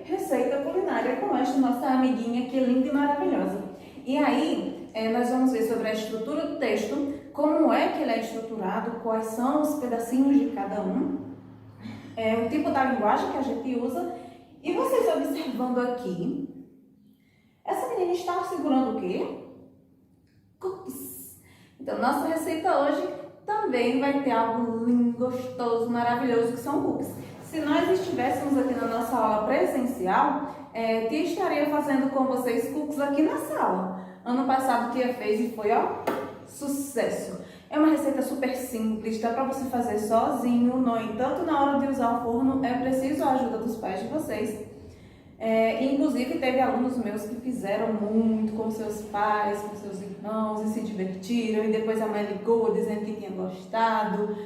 receita culinária com esta nossa amiguinha que linda e maravilhosa. E aí, nós vamos ver sobre a estrutura do texto, como é que ele é estruturado, quais são os pedacinhos de cada um, o tipo da linguagem que a gente usa. E vocês observando aqui, essa menina está segurando o quê? Cookies. Então, nossa receita hoje também vai ter algo lindo, gostoso, maravilhoso, que são cookies. Se nós estivéssemos aqui na nossa aula presencial, Tia estaria fazendo com vocês cookies aqui na sala. Ano passado Tia fez e foi, ó, sucesso. É uma receita super simples, dá para você fazer sozinho. No entanto, na hora de usar o forno, é preciso a ajuda dos pais de vocês. Inclusive, teve alunos meus que fizeram muito com seus pais, com seus irmãos e se divertiram. E depois a mãe ligou dizendo que tinha gostado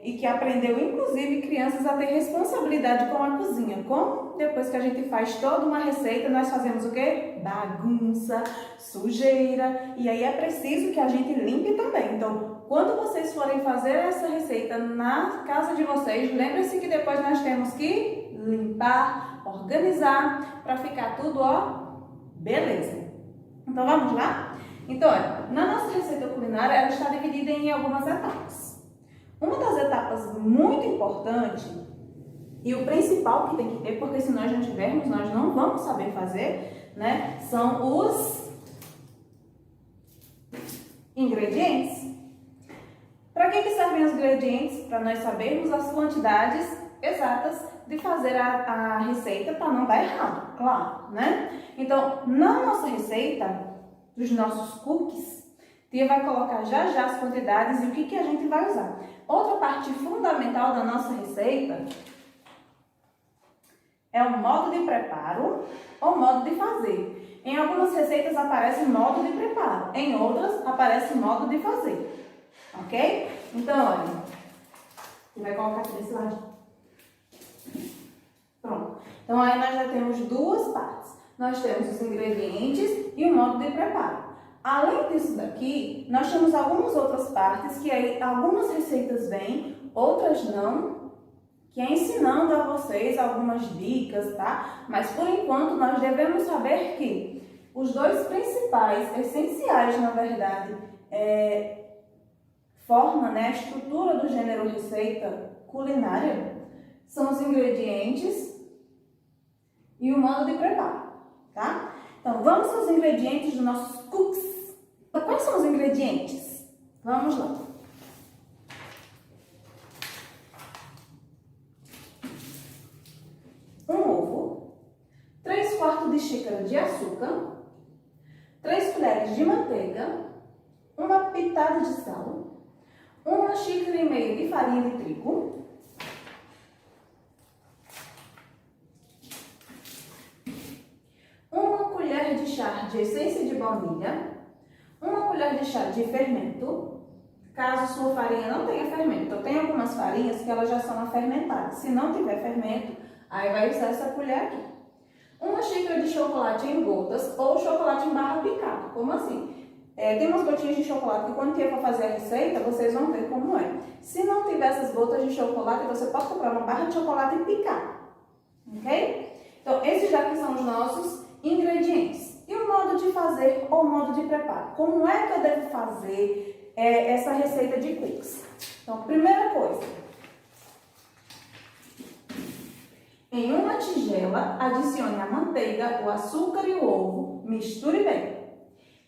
e que aprendeu, inclusive, crianças a ter responsabilidade com a cozinha. Como depois que a gente faz toda uma receita, nós fazemos o quê? Bagunça, sujeira. E aí é preciso que a gente limpe também. Então, quando vocês forem fazer essa receita na casa de vocês, lembre-se que depois nós temos que limpar, organizar, para ficar tudo, ó, beleza. Então, vamos lá? Então, olha, na nossa receita culinária, ela está dividida em algumas etapas. Uma das etapas muito importante, e o principal que tem que ter, porque se nós não tivermos, nós não vamos saber fazer, né? São os ingredientes. Para que servem os ingredientes? Para nós sabermos as quantidades exatas de fazer a receita para não dar errado, claro, né? Então, na nossa receita dos nossos cookies, Tia vai colocar já as quantidades e o que a gente vai usar. Outra parte fundamental da nossa receita é o modo de preparo ou modo de fazer. Em algumas receitas aparece modo de preparo, em outras aparece modo de fazer, ok? Então, olha, você vai colocar aqui desse lado. Pronto. Então, aí nós já temos duas partes. Nós temos os ingredientes e o modo de preparo. Além disso daqui, nós temos algumas outras partes que aí algumas receitas vêm, outras não, que é ensinando a vocês algumas dicas, tá? Mas por enquanto nós devemos saber que os dois principais, essenciais na verdade, formam, né, a estrutura do gênero receita culinária, são os ingredientes e o modo de preparo, tá? Então, vamos aos ingredientes dos nossos cookies. Quais são os ingredientes? Vamos lá. Um ovo, 3/4 de xícara de açúcar, 3 colheres de manteiga, uma pitada de sal, 1,5 xícara de farinha de trigo, de chá de essência de baunilha, 1 colher de chá de fermento, caso sua farinha não tenha fermento. Então, tem algumas farinhas que elas já são afermentadas. Se não tiver fermento, aí vai usar essa colher aqui. 1 xícara de chocolate em gotas ou chocolate em barra picado. Como assim? Tem umas gotinhas de chocolate que quando tiver para fazer a receita, vocês vão ver como é. Se não tiver essas gotas de chocolate, você pode comprar uma barra de chocolate e picar. Ok? Então, esses daqui são os nossos ingredientes. E o modo de fazer ou modo de preparo? Como é que eu devo fazer essa receita de cookies? Então, primeira coisa, em uma tigela, adicione a manteiga, o açúcar e o ovo, misture bem.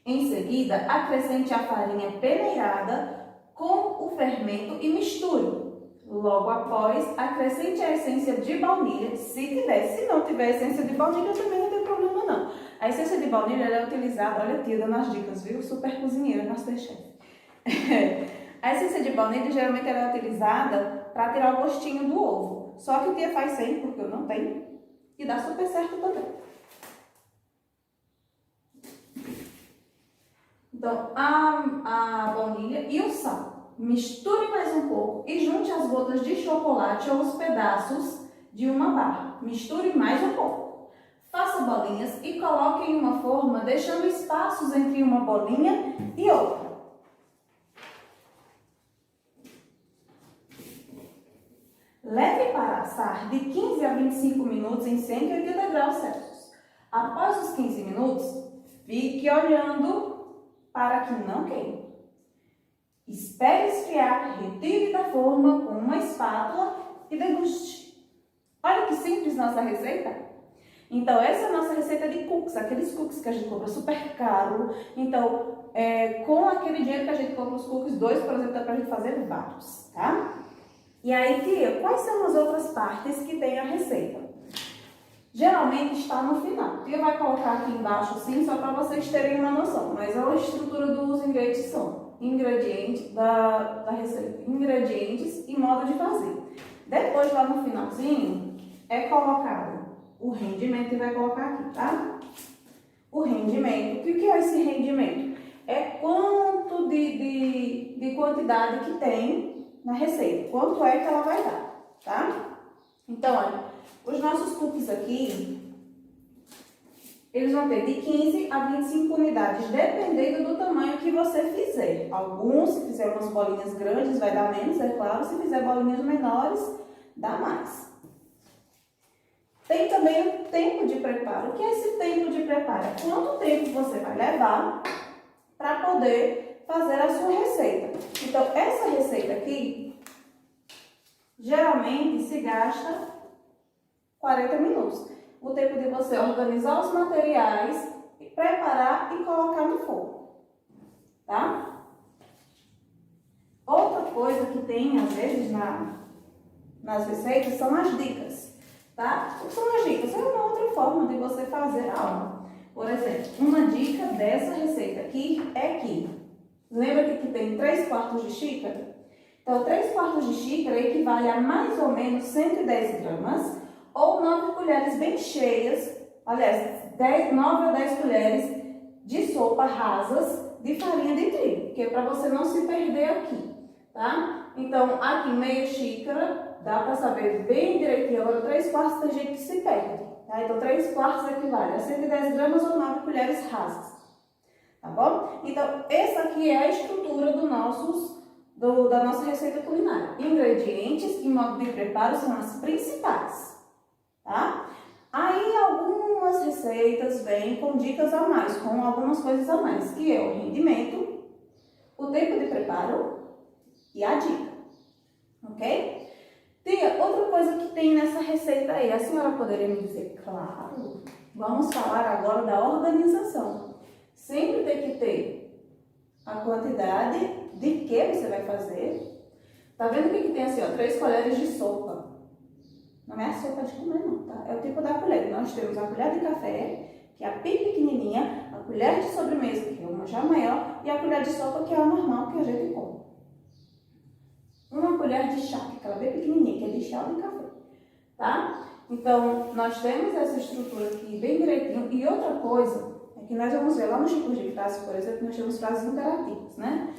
Em seguida, acrescente a farinha peneirada com o fermento e misture. Logo após, acrescente a essência de baunilha, se tiver. Se não tiver essência de baunilha, também não tem problema não. A essência de baunilha ela é utilizada, olha a Tia dando as dicas, viu? Super cozinheira, Masterchef. A essência de baunilha geralmente ela é utilizada para tirar o gostinho do ovo. Só que Tia faz sem, porque eu não tenho, e dá super certo também. Então, a baunilha e o sal. Misture mais um pouco e junte as gotas de chocolate ou os pedaços de uma barra. Misture mais um pouco. Faça bolinhas e coloque em uma forma, deixando espaços entre uma bolinha e outra. Leve para assar de 15 a 25 minutos em 180 graus Celsius. Após os 15 minutos, fique olhando para que não queime. Espere esfriar, retire da forma com uma espátula e deguste. Olha que simples nossa receita. Então, essa é a nossa receita de cookies, aqueles cookies que a gente compra super caro. Então, com aquele dinheiro que a gente compra os cookies, 2, por exemplo, dá pra gente fazer vários, tá? E aí, tia, quais são as outras partes que tem a receita? Geralmente está no final. Tia vai colocar aqui embaixo, sim, só para vocês terem uma noção. Mas a estrutura dos ingredientes são ingredientes da receita, ingredientes e modo de fazer. Depois, lá no finalzinho, é colocado o rendimento, e vai colocar aqui, tá? O rendimento. O que é esse rendimento? É quanto de quantidade que tem na receita. Quanto é que ela vai dar, tá? Então, olha, os nossos cookies aqui, eles vão ter de 15 a 25 unidades, dependendo do tamanho que você fizer. Alguns, se fizer umas bolinhas grandes, vai dar menos, é claro. Se fizer bolinhas menores, dá mais. Tem também o tempo de preparo. O que é esse tempo de preparo? Quanto tempo você vai levar para poder fazer a sua receita. Então, essa receita aqui, geralmente se gasta 40 minutos. O tempo de você organizar os materiais, preparar e colocar no fogo, tá? Outra coisa que tem, às vezes, nas receitas são as dicas. Tá? O que são as dicas? É uma outra forma de você fazer algo. Por exemplo, uma dica dessa receita aqui é que, lembra que aqui tem 3/4 de xícara? Então, 3/4 de xícara equivale a mais ou menos 110 gramas ou 9 colheres bem cheias, aliás, 9 a 10 colheres de sopa rasas de farinha de trigo, que é para você não se perder aqui, tá? Então, aqui meia xícara. Dá para saber bem direitinho. Agora, 3/4 tem gente que se perde. Tá? Então, 3/4 equivale a 110 gramas ou 9 colheres rasas. Tá bom? Então, essa aqui é a estrutura da nossa receita culinária. Ingredientes e modo de preparo são as principais. Tá? Aí, algumas receitas vêm com dicas a mais, com algumas coisas a mais, que é o rendimento, o tempo de preparo e a dica. Ok? Tia, outra coisa que tem nessa receita aí, a senhora poderia me dizer? Claro, vamos falar agora da organização. Sempre tem que ter a quantidade de que você vai fazer. Tá vendo o que tem assim, ó? 3 colheres de sopa. Não é a sopa de comer não, tá? É o tipo da colher. Nós temos a colher de café, que é a bem pequenininha, a colher de sobremesa, que é uma já maior, e a colher de sopa, que é a normal que a gente come. Uma colher de chá, que é aquela bem pequenininha, que é de chá de café, tá? Então, nós temos essa estrutura aqui bem direitinho. E outra coisa é que nós vamos ver lá nos tipos de frases, por exemplo, nós temos frases imperativas, né?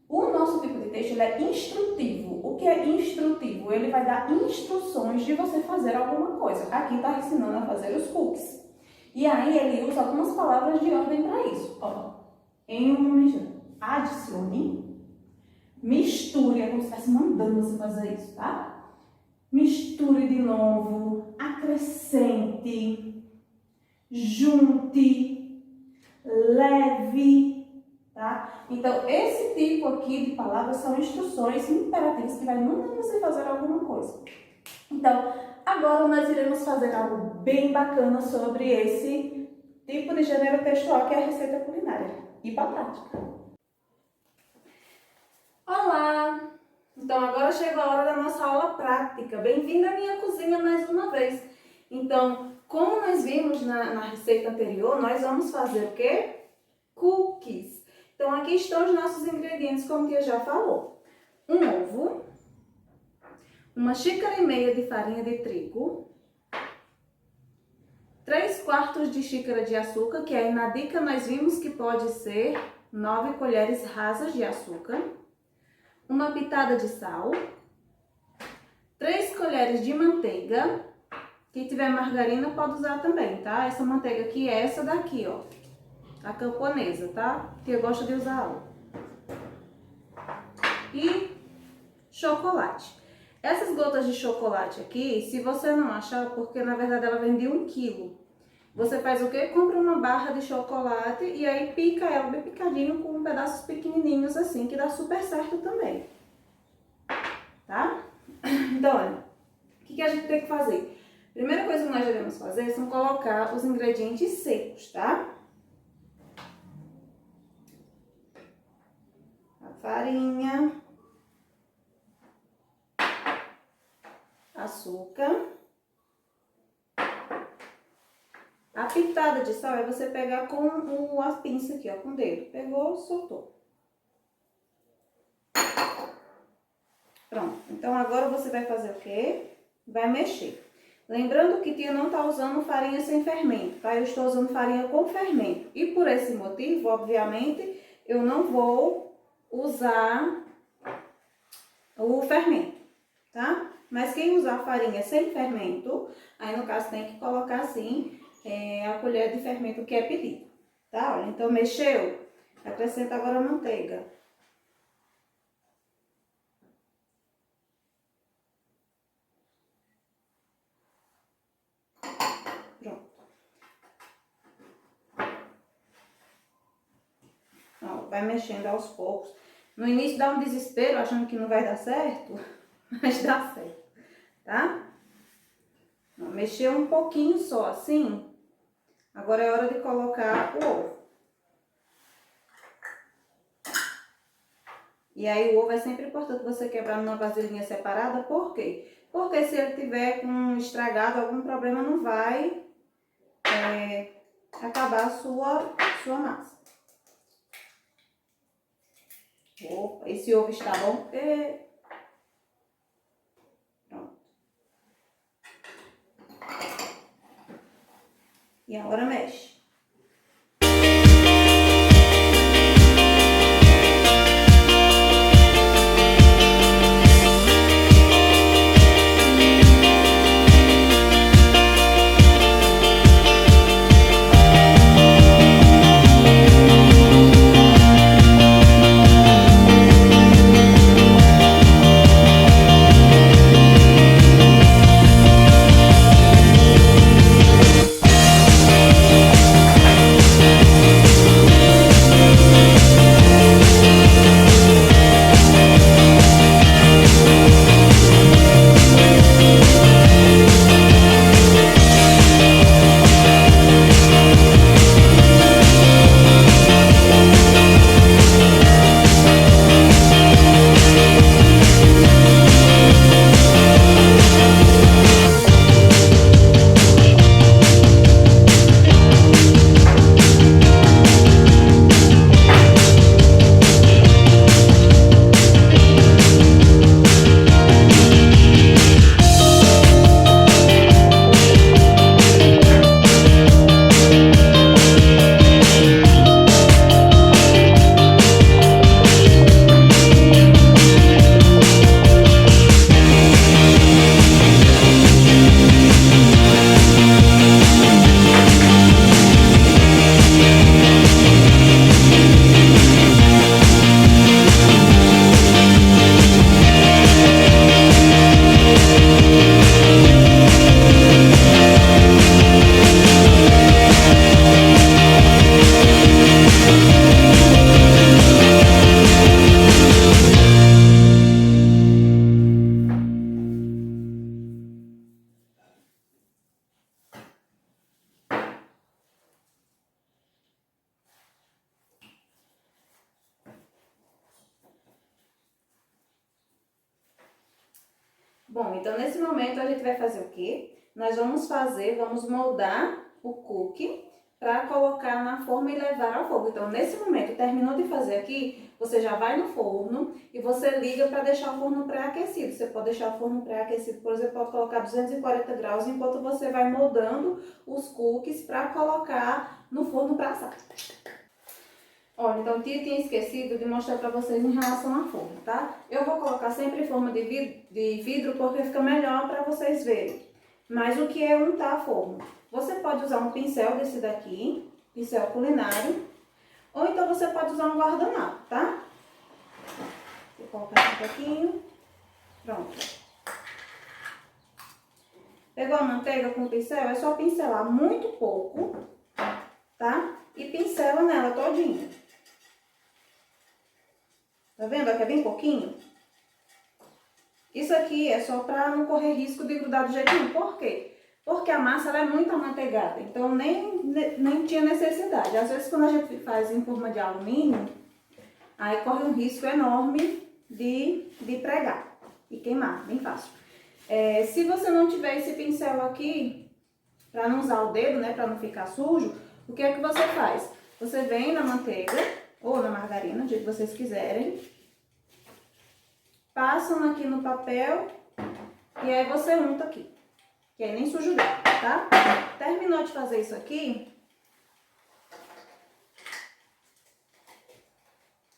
O nosso tipo de texto, ele é instrutivo. O que é instrutivo? Ele vai dar instruções de você fazer alguma coisa. Aqui está ensinando a fazer os cookies. E aí, ele usa algumas palavras de ordem para isso. Ó, em um momento, adicione. Misture, é como se estivesse mandando você fazer isso, tá? Misture de novo, acrescente, junte, leve, tá? Então, esse tipo aqui de palavras são instruções imperativas que vai mandar você fazer alguma coisa. Então, agora nós iremos fazer algo bem bacana sobre esse tipo de gênero textual que é a receita culinária. E para a prática. Olá! Então, agora chegou a hora da nossa aula prática. Bem-vindo à minha cozinha mais uma vez. Então, como nós vimos na receita anterior, nós vamos fazer o quê? Cookies. Então, aqui estão os nossos ingredientes, como a tia já falou. Um ovo, 1,5 xícaras de farinha de trigo, 3/4 de xícara de açúcar, que aí na dica nós vimos que pode ser 9 colheres rasas de açúcar, uma pitada de sal, 3 colheres de manteiga. Quem tiver margarina pode usar também, tá? Essa manteiga aqui é essa daqui, ó, a camponesa, tá? Que eu gosto de usar ela. E chocolate. Essas gotas de chocolate aqui, se você não achar, porque na verdade ela vem de 1 quilo. Você faz o quê? Compra uma barra de chocolate e aí pica ela bem picadinho com pedaços pequenininhos assim, que dá super certo também. Tá? Então, olha, o que a gente tem que fazer? Primeira coisa que nós devemos fazer são colocar os ingredientes secos, tá? A farinha, açúcar. A pitada de sal é você pegar com a pinça aqui, ó, com o dedo. Pegou, soltou. Pronto. Então, agora você vai fazer o quê? Vai mexer. Lembrando que tia não tá usando farinha sem fermento, tá? Eu estou usando farinha com fermento. E por esse motivo, obviamente, eu não vou usar o fermento, tá? Mas quem usar farinha sem fermento, aí no caso tem que colocar assim a colher de fermento que é pedido, tá? Olha, então mexeu, acrescenta agora a manteiga. Pronto. Ó, vai mexendo aos poucos. No início dá um desespero, achando que não vai dar certo, mas dá certo, tá? Ó, mexeu um pouquinho só, assim. Agora é hora de colocar o ovo. E aí o ovo é sempre importante você quebrar numa vasilhinha separada, por quê? Porque se ele tiver com estragado, algum problema não vai acabar a sua massa. Opa, esse ovo está bom? Pronto. E agora mexe. Bom, então nesse momento a gente vai fazer o quê? Nós vamos moldar o cookie para colocar na forma e levar ao fogo. Então nesse momento, terminou de fazer aqui, você já vai no forno e você liga para deixar o forno pré-aquecido. Você pode deixar o forno pré-aquecido, por exemplo, pode colocar 240 graus enquanto você vai moldando os cookies para colocar no forno para assar. Olha, então tia tinha esquecido de mostrar para vocês em relação à forma, tá? Eu vou colocar sempre em forma de vidro porque fica melhor para vocês verem. Mas o que é untar a forma? Você pode usar um pincel desse daqui, pincel culinário, ou então você pode usar um guardanapo, tá? Vou colocar aqui um pouquinho, pronto. Pegou a manteiga com o pincel, é só pincelar muito pouco, tá? E pincela nela todinha. Tá vendo? Aqui é bem pouquinho. Isso aqui é só pra não correr risco de grudar do jeitinho. Por quê? Porque a massa ela é muito amanteigada, então nem tinha necessidade. Às vezes quando a gente faz em forma de alumínio, aí corre um risco enorme de pregar e queimar, bem fácil. Se você não tiver esse pincel aqui, para não usar o dedo, né, para não ficar sujo, o que é que você faz? Você vem na manteiga ou na margarina, do jeito que vocês quiserem, passam aqui no papel e aí você unta aqui, que aí nem suja o dedo, tá? Terminou de fazer isso aqui,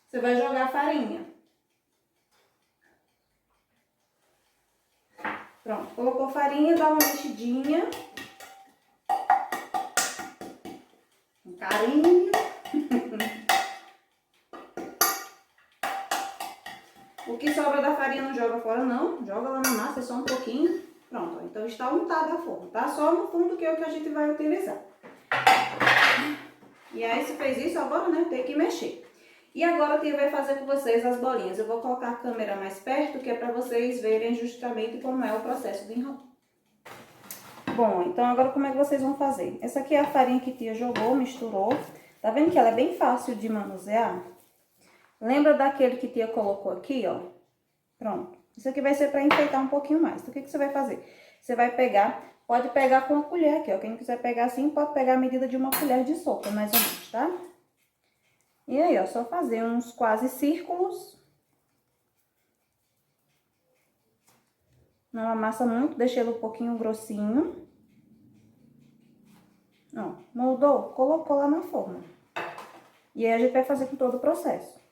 você vai jogar a farinha. Pronto, colocou farinha, dá uma mexidinha. Com carinho. O que sobra da farinha não joga fora não, joga lá na massa, é só um pouquinho. Pronto, então está untada a forma, tá? Só no fundo que é o que a gente vai utilizar. E aí, se fez isso, agora, né, tem que mexer. E agora, a tia vai fazer com vocês as bolinhas. Eu vou colocar a câmera mais perto, que é para vocês verem justamente como é o processo de enrolar. Bom, então agora como é que vocês vão fazer? Essa aqui é a farinha que a tia jogou, misturou. Tá vendo que ela é bem fácil de manusear? Lembra daquele que a tia colocou aqui, ó? Pronto. Isso aqui vai ser para enfeitar um pouquinho mais. Então, o que que você vai fazer? Você vai pegar, pode pegar com a colher aqui, ó. Quem quiser pegar assim, pode pegar a medida de uma colher de sopa, mais ou menos, tá? E aí, ó, só fazer uns quase círculos. Não amassa muito, deixa ele um pouquinho grossinho. Ó, moldou, colocou lá na forma. E aí, a gente vai fazer com todo o processo.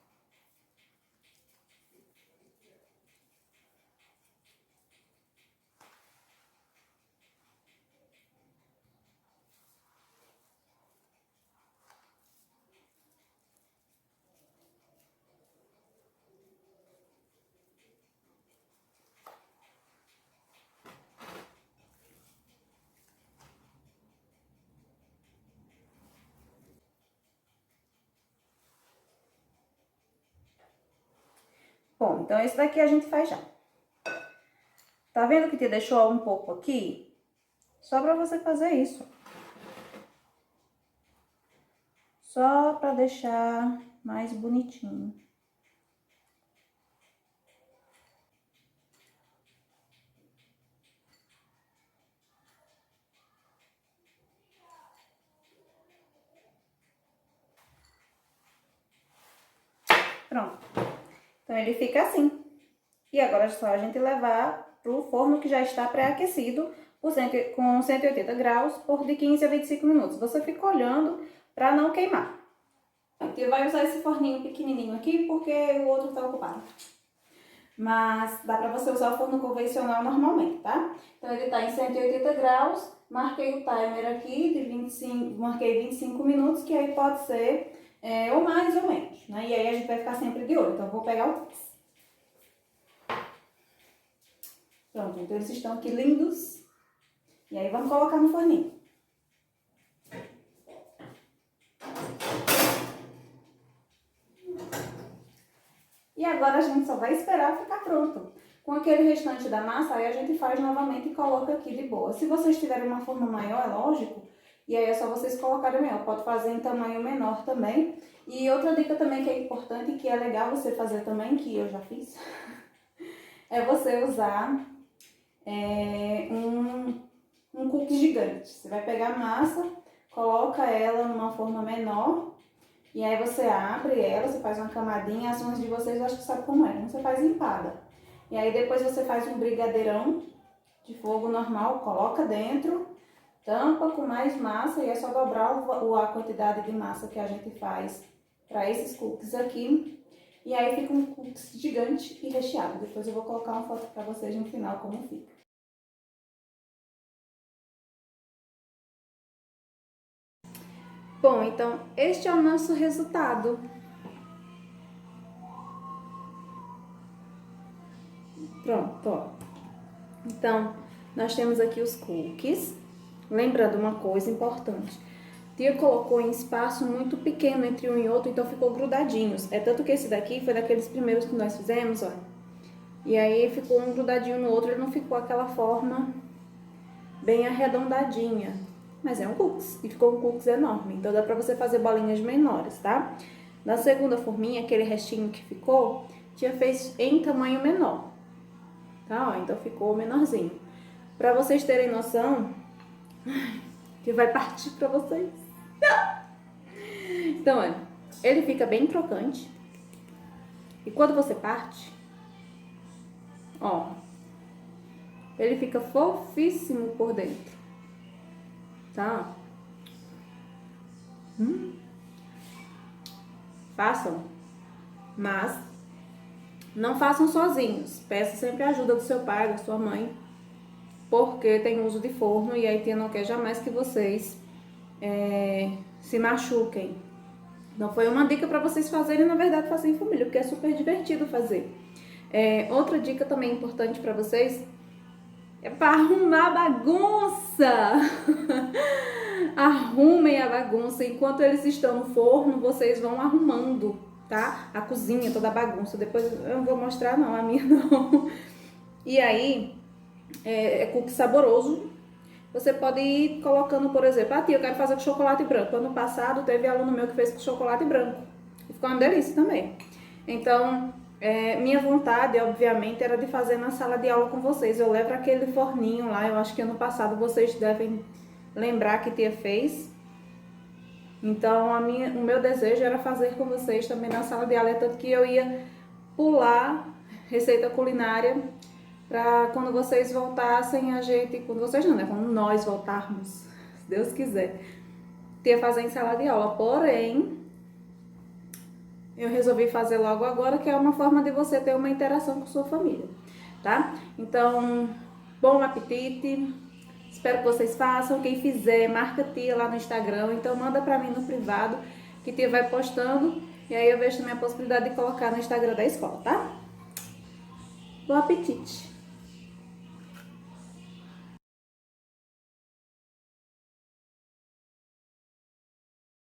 Bom, então esse daqui a gente faz já. Tá vendo que te deixou um pouco aqui? Só pra você fazer isso. Só pra deixar mais bonitinho. Pronto. Então, ele fica assim. E agora é só a gente levar pro forno que já está pré-aquecido com 180 graus por de 15 a 25 minutos. Você fica olhando para não queimar. Você vai usar esse forninho pequenininho aqui porque o outro está ocupado. Mas dá para você usar o forno convencional normalmente, tá? Então, ele está em 180 graus. Marquei o timer aqui de 25, marquei 25 minutos, que aí pode ser ou mais ou menos, né? E aí a gente vai ficar sempre de olho. Então, eu vou pegar o Pix. Pronto, então eles estão aqui lindos. E aí vamos colocar no forninho. E agora a gente só vai esperar ficar pronto. Com aquele restante da massa, aí a gente faz novamente e coloca aqui de boa. Se vocês tiverem uma forma maior, é lógico, e aí é só vocês colocarem maior. Pode fazer em tamanho menor também. E outra dica também que é importante e que é legal você fazer também, que eu já fiz, é você usar um cookie gigante. Você vai pegar a massa, coloca ela numa forma menor, e aí você abre ela, você faz uma camadinha. As mãos de vocês eu acho que sabe como é, então você faz empada. E aí depois você faz um brigadeirão de fogo normal, coloca dentro, tampa com mais massa e é só dobrar a quantidade de massa que a gente faz para esses cookies aqui. E aí fica um cookies gigante e recheado. Depois eu vou colocar uma foto para vocês no final como fica. Bom, então este é o nosso resultado. Pronto, ó. Então, Nós temos aqui os cookies. Lembrando uma coisa importante. Tia colocou em espaço muito pequeno entre um e outro, então ficou grudadinhos. É tanto que esse daqui foi daqueles primeiros que nós fizemos, ó. E aí ficou um grudadinho no outro, ele não ficou aquela forma bem arredondadinha. Mas é um cookies, e ficou um cookies enorme. Então dá pra você fazer bolinhas menores, tá? Na segunda forminha, aquele restinho que ficou, tia fez em tamanho menor. Tá? Ó, então ficou menorzinho. Pra vocês terem noção, que vai partir pra vocês. Então, olha, ele fica bem crocante. E quando você parte, ó, ele fica fofíssimo por dentro. Tá? Façam, mas não façam sozinhos. Peça sempre a ajuda do seu pai, da sua mãe, porque tem uso de forno e a tia não quer jamais que vocês se machuquem. Então foi uma dica para vocês fazerem, na verdade, fazer em família, porque é super divertido fazer. Outra dica também importante para vocês é para arrumar a bagunça. Arrumem a bagunça. Enquanto eles estão no forno, vocês vão arrumando, tá? A cozinha, toda a bagunça. Depois eu não vou mostrar não, a minha não. E aí, cookie saboroso. Você pode ir colocando, por exemplo, tia, eu quero fazer com chocolate branco. Ano passado teve aluno meu que fez com chocolate branco. E ficou uma delícia também. Então, minha vontade, obviamente, era de fazer na sala de aula com vocês. Eu levo aquele forninho lá, eu acho que ano passado vocês devem lembrar que tia fez. Então, o meu desejo era fazer com vocês também na sala de aula, tanto que eu ia pular receita culinária para quando vocês voltassem, quando vocês não, né? Quando nós voltarmos, se Deus quiser, tia fazer em sala de aula. Porém, eu resolvi fazer logo agora, que é uma forma de você ter uma interação com sua família, tá? Então, bom apetite, espero que vocês façam. Quem fizer, marca tia lá no Instagram, então manda pra mim no privado, que tia vai postando, e aí eu vejo também a possibilidade de colocar no Instagram da escola, tá? Bom apetite!